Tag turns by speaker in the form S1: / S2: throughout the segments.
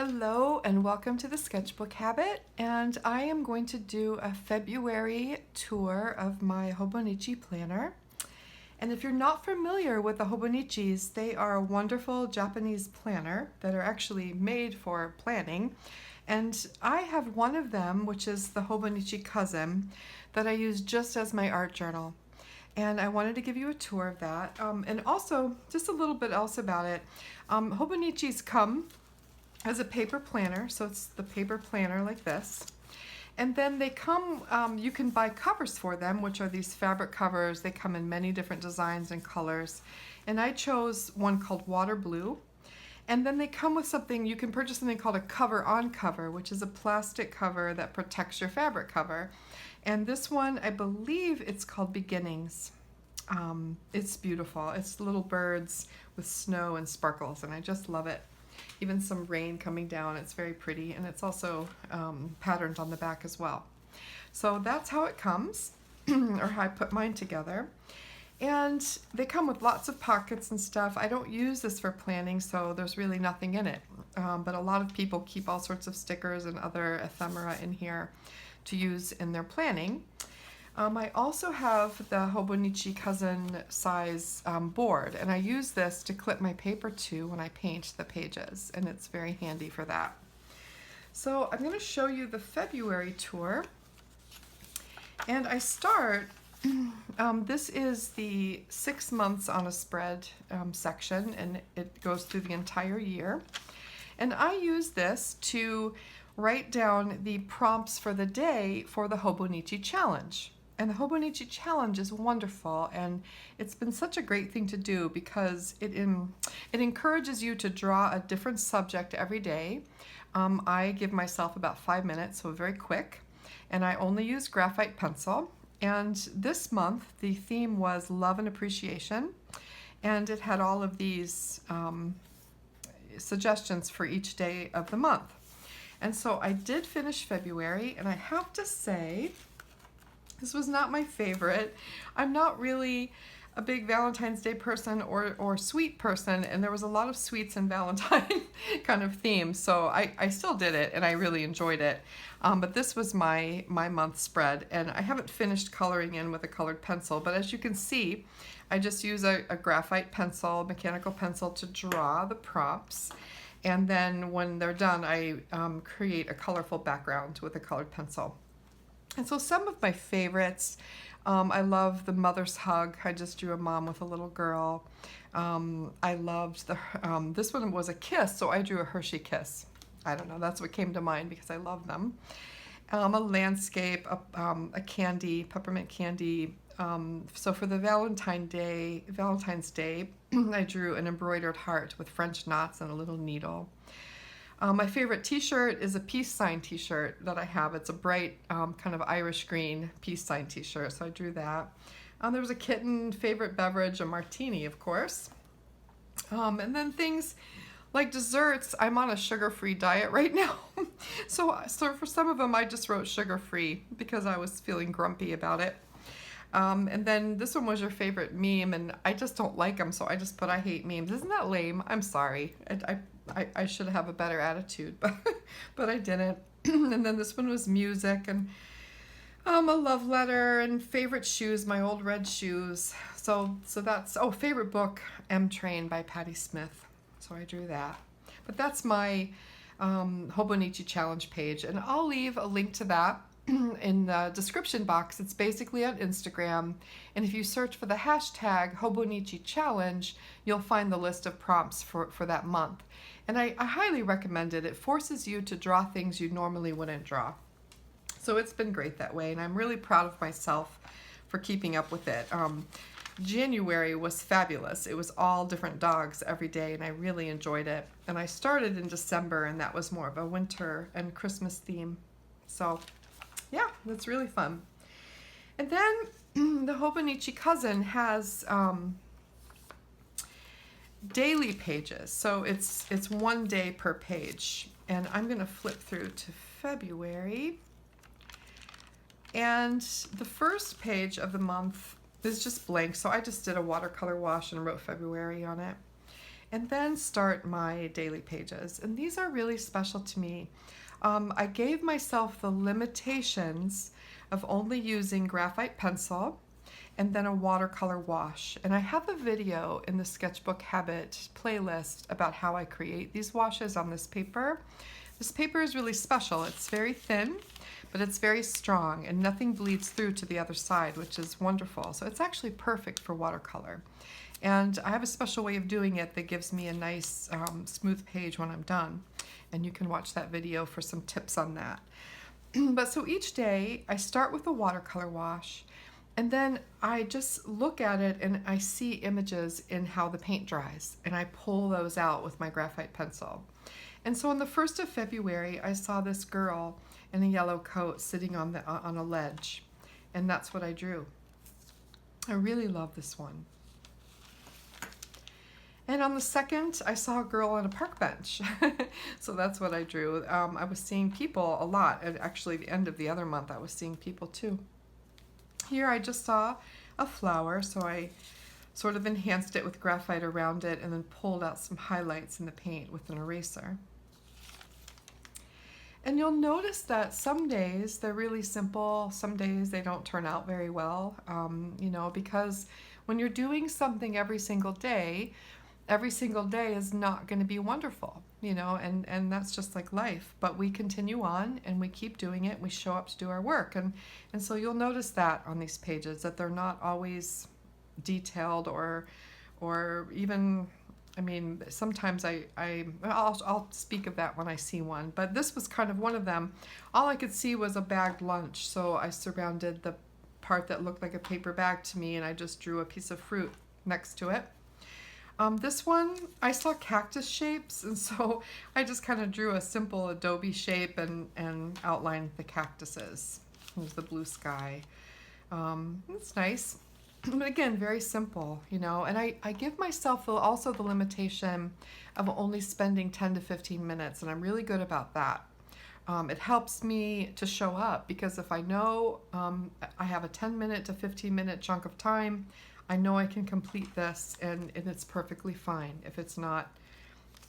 S1: Hello and welcome to the Sketchbook Habit, and I am going to do a February tour of my Hobonichi planner. And if you're not familiar with the Hobonichis, they are a wonderful Japanese planner that are actually made for planning. And I have one of them, which is the Hobonichi Cousin, that I use just as my art journal. And I wanted to give you a tour of that. And also, just a little bit else about it. Hobonichis come as a paper planner, so it's the paper planner like this. And then they come, you can buy covers for them, which are these fabric covers. They come in many different designs and colors. And I chose one called Water Blue. And then they come with something, you can purchase something called a cover on cover, which is a plastic cover that protects your fabric cover. And this one, I believe it's called Beginnings. It's beautiful. It's little birds with snow and sparkles, and I just love it. Even some rain coming down. It's very pretty, and it's also patterned on the back as well. So that's how it comes, or how I put mine together. And they come with lots of pockets and stuff. I don't use this for planning, so there's really nothing in it. But a lot of people keep all sorts of stickers and other ephemera in here to use in their planning. I also have the Hobonichi Cousin size board, and I use this to clip my paper to when I paint the pages, and it's very handy for that. So I'm going to show you the February tour, and I start, this is the 6 months on a spread section, and it goes through the entire year. And I use this to write down the prompts for the day for the Hobonichi Challenge. And the Hobonichi Challenge is wonderful, and it's been such a great thing to do because it encourages you to draw a different subject every day. I give myself about 5 minutes, so very quick, and I only use graphite pencil. And this month, the theme was love and appreciation, and it had all of these suggestions for each day of the month. And so I did finish February, and I have to say, this was not my favorite. I'm not really a big Valentine's Day person or sweet person, and there was a lot of sweets and Valentine kind of themes, so I still did it, and I really enjoyed it. But this was my month spread, and I haven't finished coloring in with a colored pencil, but as you can see, I just use a graphite pencil, mechanical pencil, to draw the prompts. And then when they're done, I create a colorful background with a colored pencil. And so some of my favorites, I love the mother's hug. I just drew a mom with a little girl. I loved this one was a kiss, so I drew a Hershey kiss. I don't know, that's what came to mind because I love them. A landscape, a candy, peppermint candy. So for the Valentine's Day, I drew an embroidered heart with French knots and a little needle. My favorite t-shirt is a peace sign t-shirt that I have. It's a bright kind of Irish green peace sign t-shirt, so I drew that. There was a kitten, favorite beverage, a martini, of course. And then things like desserts, I'm on a sugar-free diet right now. so for some of them, I just wrote sugar-free because I was feeling grumpy about it. And then this one was your favorite meme, and I just don't like them, so I just put I hate memes. Isn't that lame? I'm sorry. I should have a better attitude, but I didn't. And then this one was music, and a love letter, and favorite shoes, my old red shoes. So that's, favorite book, M Train by Patti Smith. So I drew that. But that's my Hobonichi Challenge page, and I'll leave a link to that in the description box. It's basically on Instagram, and if you search for the hashtag Hobonichi Challenge, you'll find the list of prompts for that month. And I highly recommend it. It forces you to draw things you normally wouldn't draw. So it's been great that way, and I'm really proud of myself for keeping up with it. January was fabulous. It was all different dogs every day, and I really enjoyed it. And I started in December, and that was more of a winter and Christmas theme. So yeah, that's really fun. And then the Hobonichi Cousin has daily pages, so it's 1 day per page. And I'm going to flip through to February. And the first page of the month is just blank, so I just did a watercolor wash and wrote February on it. and then start my daily pages. And these are really special to me. I gave myself the limitations of only using graphite pencil and then a watercolor wash. And I have a video in the Sketchbook Habit playlist about how I create these washes on this paper. This paper is really special. It's very thin, but it's very strong and nothing bleeds through to the other side, which is wonderful. So it's actually perfect for watercolor. And I have a special way of doing it that gives me a nice smooth page when I'm done. And you can watch that video for some tips on that. But so each day I start with a watercolor wash, and then I just look at it and I see images in how the paint dries, and I pull those out with my graphite pencil. And so on the 1st of February, I saw this girl in a yellow coat sitting on a ledge, and that's what I drew. I really love this one. And on the 2nd, I saw a girl on a park bench. So that's what I drew. I was seeing people a lot. And actually, the end of the other month, I was seeing people too. Here, I just saw a flower, so I sort of enhanced it with graphite around it and then pulled out some highlights in the paint with an eraser. And you'll notice that some days they're really simple. Some days they don't turn out very well, you know, because when you're doing something every single day is not going to be wonderful, you know, and that's just like life. But we continue on and we keep doing it. We show up to do our work. And so you'll notice that on these pages, that they're not always detailed or even, I mean, sometimes I'll speak of that when I see one. But this was kind of one of them. All I could see was a bagged lunch. So I surrounded the part that looked like a paper bag to me, and I just drew a piece of fruit next to it. This one, I saw cactus shapes, and so I just kind of drew a simple adobe shape and outlined the cactuses. There's the blue sky. It's nice. But again, very simple, you know, and I give myself also the limitation of only spending 10 to 15 minutes, and I'm really good about that. It helps me to show up, because if I know I have a 10-minute to 15-minute chunk of time, I know I can complete this, and it's perfectly fine. If it's not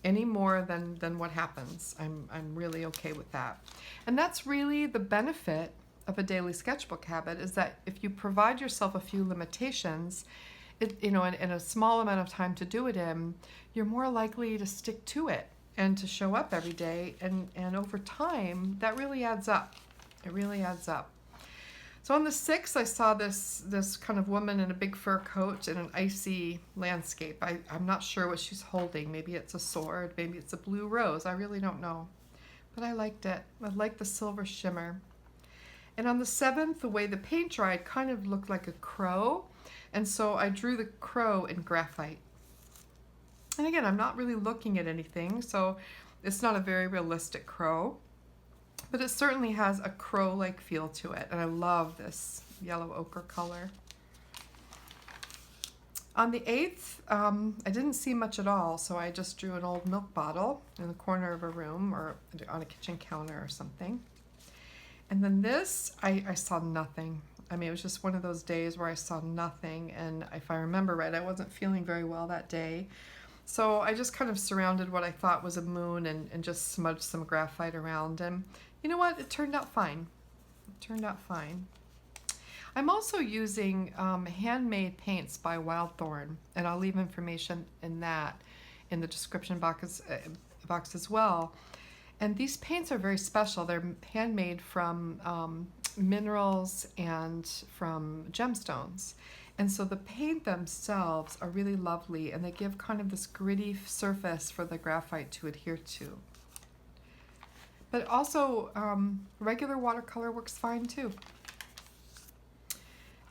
S1: any more than what happens, I'm really okay with that. And that's really the benefit of a daily sketchbook habit, is that if you provide yourself a few limitations, you know, in a small amount of time to do it in, you're more likely to stick to it and to show up every day, and over time, that really adds up. It really adds up. So on the 6th, I saw this kind of woman in a big fur coat in an icy landscape. I'm not sure what she's holding. Maybe it's a sword, maybe it's a blue rose. I really don't know. But I liked it. I liked the silver shimmer. And on the 7th, the way the paint dried kind of looked like a crow. And so I drew the crow in graphite. And again, I'm not really looking at anything, so it's not a very realistic crow. But it certainly has a crow-like feel to it, and I love this yellow ochre color. On the 8th, I didn't see much at all, so I just drew an old milk bottle in the corner of a room or on a kitchen counter or something. And then this, I saw nothing. I mean, it was just one of those days where I saw nothing, and if I remember right, I wasn't feeling very well that day. So I just kind of surrounded what I thought was a moon and just smudged some graphite around, and you know what? It turned out fine. It turned out fine. I'm also using handmade paints by Wild Thorn, and I'll leave information in that in the description box as well. And these paints are very special. They're handmade from minerals and from gemstones. And so the paint themselves are really lovely, and they give kind of this gritty surface for the graphite to adhere to. But also, regular watercolor works fine too.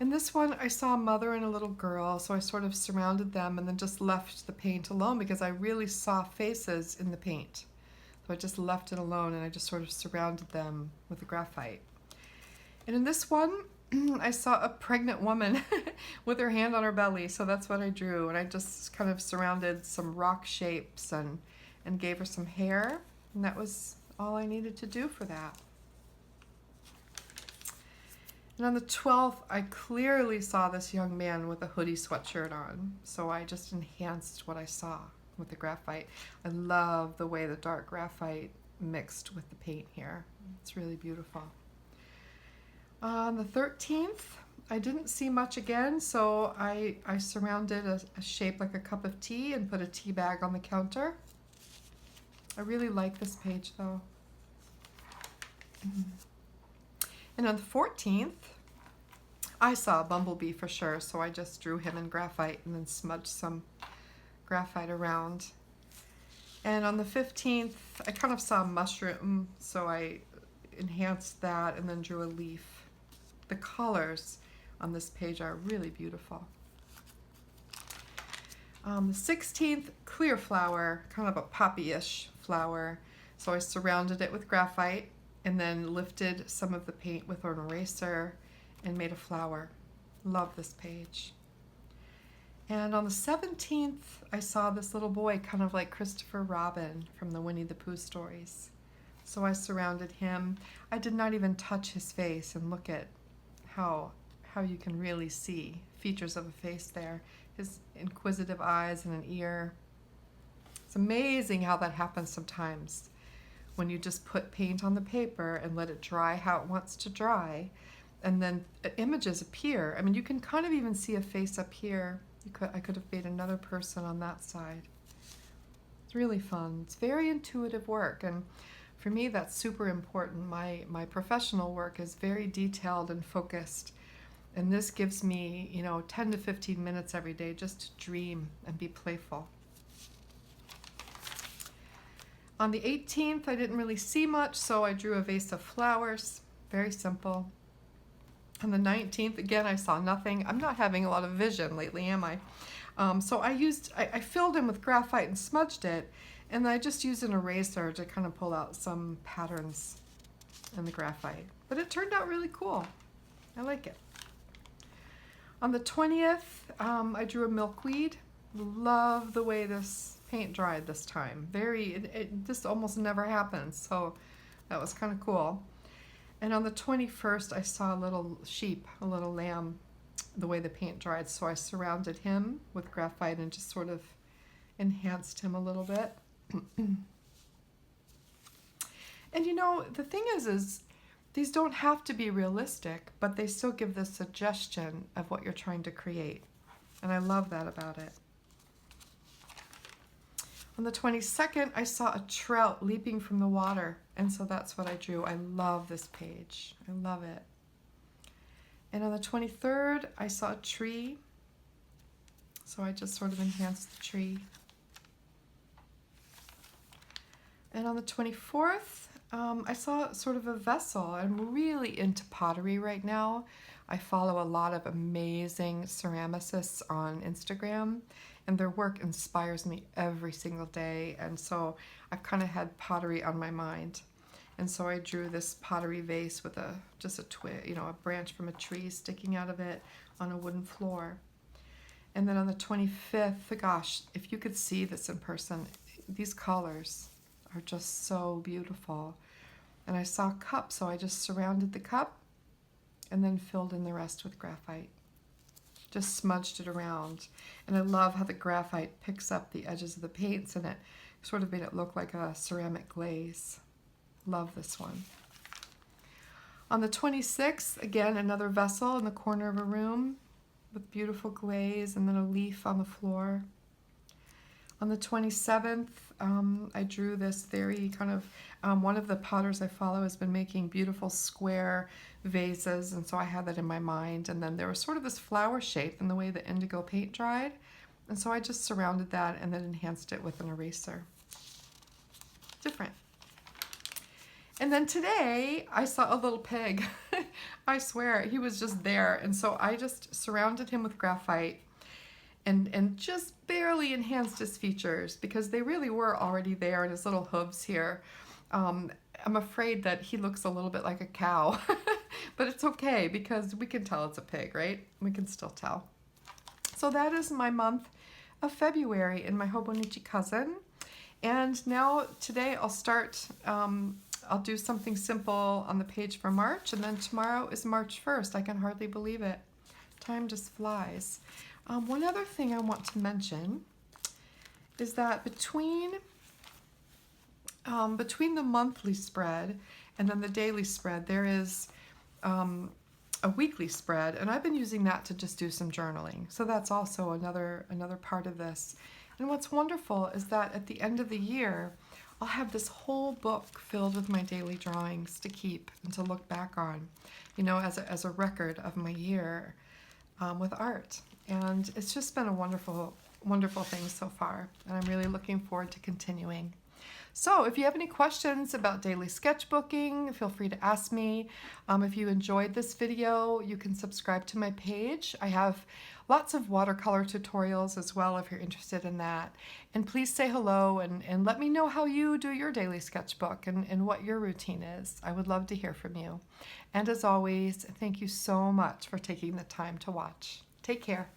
S1: In this one, I saw a mother and a little girl, so I sort of surrounded them and then just left the paint alone, because I really saw faces in the paint. So I just left it alone, and I just sort of surrounded them with the graphite. And in this one, I saw a pregnant woman with her hand on her belly, so that's what I drew. And I just kind of surrounded some rock shapes and gave her some hair, and that was all I needed to do for that. And on the 12th, I clearly saw this young man with a hoodie sweatshirt on, so I just enhanced what I saw with the graphite. I love the way the dark graphite mixed with the paint here. It's really beautiful. On the 13th, I didn't see much again, so I surrounded a shape like a cup of tea and put a tea bag on the counter. I really like this page though. And on the 14th, I saw a bumblebee for sure, so I just drew him in graphite and then smudged some graphite around. And on the 15th, I kind of saw a mushroom, so I enhanced that and then drew a leaf. The colors on this page are really beautiful. The 16th, clear flower, kind of a poppy-ish flower. So I surrounded it with graphite and then lifted some of the paint with an eraser and made a flower. Love this page. And on the 17th, I saw this little boy, kind of like Christopher Robin from the Winnie the Pooh stories. So I surrounded him. I did not even touch his face, and look at how you can really see features of a face there. His inquisitive eyes and an ear. It's amazing how that happens sometimes when you just put paint on the paper and let it dry how it wants to dry, and then images appear. I mean, you can kind of even see a face up here. I could have made another person on that side. It's really fun. It's very intuitive work, and for me that's super important. My professional work is very detailed and focused, and this gives me, 10 to 15 minutes every day just to dream and be playful. On the 18th, I didn't really see much, so I drew a vase of flowers. Very simple. On the 19th, again, I saw nothing. I'm not having a lot of vision lately, am I? So I filled in with graphite and smudged it, and I just used an eraser to kind of pull out some patterns in the graphite. But it turned out really cool. I like it. On the 20th, I drew a milkweed. Love the way this paint dried this time. This almost never happens, so that was kind of cool. And on the 21st, I saw a little sheep, a little lamb, the way the paint dried. So I surrounded him with graphite and just sort of enhanced him a little bit. And the thing is these don't have to be realistic, but they still give the suggestion of what you're trying to create. And I love that about it. On the 22nd, I saw a trout leaping from the water, and so that's what I drew. I love this page. I love it. And on the 23rd, I saw a tree, so I just sort of enhanced the tree. And on the 24th, I saw sort of a vessel. I'm really into pottery right now. I follow a lot of amazing ceramicists on Instagram, and their work inspires me every single day. And so I've kind of had pottery on my mind. And so I drew this pottery vase with just a twig, a branch from a tree sticking out of it on a wooden floor. And then on the 25th, gosh, if you could see this in person, these colors are just so beautiful. And I saw a cup, so I just surrounded the cup and then filled in the rest with graphite. Just smudged it around. And I love how the graphite picks up the edges of the paints, and it sort of made it look like a ceramic glaze. Love this one. On the 26th, again, another vessel in the corner of a room with beautiful glaze and then a leaf on the floor. On the 27th, I drew this very kind of, one of the potters I follow has been making beautiful square vases, and so I had that in my mind. And then there was sort of this flower shape in the way the indigo paint dried, and so I just surrounded that and then enhanced it with an eraser. Different. And then today, I saw a little pig. I swear, he was just there, and so I just surrounded him with graphite and just barely enhanced his features because they really were already there in his little hooves here. I'm afraid that he looks a little bit like a cow, but it's okay because we can tell it's a pig, right? We can still tell. So that is my month of February in my Hobonichi Cousin. And now today I'll start, I'll do something simple on the page for March, and then tomorrow is March 1st. I can hardly believe it. Time just flies. One other thing I want to mention is that between the monthly spread and then the daily spread, there is a weekly spread, and I've been using that to just do some journaling. So that's also another part of this. And what's wonderful is that at the end of the year, I'll have this whole book filled with my daily drawings to keep and to look back on, as a record of my year with art. And it's just been a wonderful, wonderful thing so far, and I'm really looking forward to continuing. So if you have any questions about daily sketchbooking, feel free to ask me. If you enjoyed this video, you can subscribe to my page. I have lots of watercolor tutorials as well if you're interested in that. And please say hello and let me know how you do your daily sketchbook and what your routine is. I would love to hear from you. And as always, thank you so much for taking the time to watch. Take care.